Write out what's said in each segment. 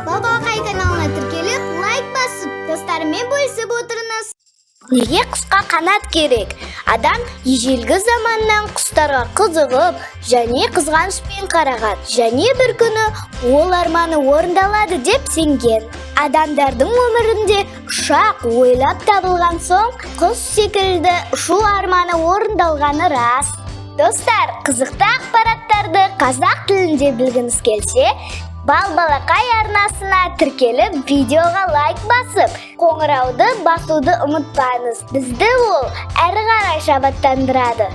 Балбақай каналына тіркеліп, лайк басып, достарымен бөлісіп отырыңыз. Неге құсқа қанат керек? Адам ежелгі заманнан құстарға қызығып, және қызғанышпен қараған, және бір күні ол арманы орындалады деп сенген. Адамдардың өмірінде ұшақ ойлап табылған соң, құс секілді ұшу арманы орындалғаны рас. Достар, қызықты ақпараттарды қазақ тілінде білгіңіз келсе, Балбалақай арнасына тіркеліп, видеоға лайк басып, қоңырауды басуды ұмытпаңыз. Бізді ол әрі қарай шабыттандырады.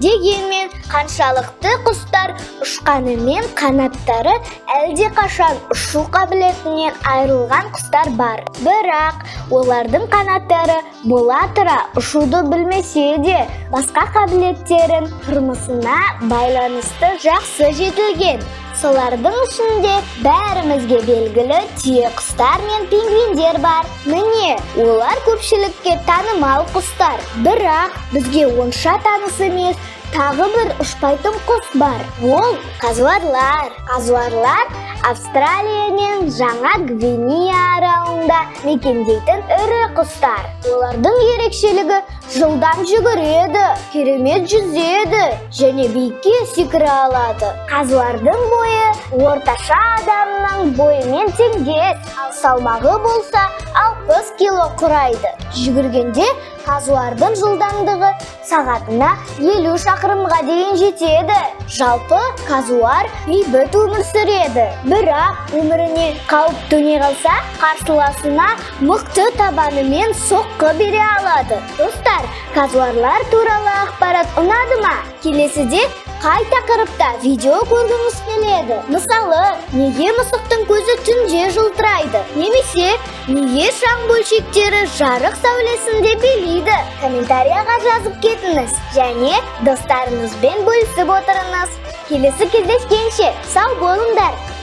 Дегенмен, қаншалықты құстар ұшқанымен қанаттары әлде қашан ұшу қабілетінен айырылған құстар бар. Бірақ олардың қанаттары бола тұра ұшуды білмесе де, басқа қабілеттерін тұрмысына байланысты жақсы жетілген. Солардың ішінде бәрімізге белгілі түйе құстар мен пингвиндер бар. Міне, олар көпшілікке танымал құстар. Бірақ бізге онша таныс емес тағы бір ұшпайтын құс бар. Ол казуарлар. Казуарлар Австралия мен Жаңа Гвинея аралында мекендейтін ірі құстар. Олардың ерекшелігі жылдам жүгіреді, керемет жүзеді және биікке секіре алады. Казуардың бойы орташа адамның бойымен теңдес, ал салмағы болса 60 кило құрайды. Жүгіргенде казуардың жылдамдығы сағатына 50 шақырымға дейін жетеді. Жалпы казуар бейбіт өмір сүреді. Бірақ өміріне қауіп төне қалса, қарсыласына мықты табанымен соққы бере алады. Достар, казуарлар туралы ақпарат ұнады ма? Келесіде қай тақырыпта видео көргіңіз келеді? Мысалы, неге мысықтың көзі түнде жылтырайды? Немесе, неге шаң бөлшектері жарық сәулесінде билейді? Комментарияға жазып кетіңіз және достарыңызбен бөлісіп отырыңыз. Келесі кездескенше сау болыңдар.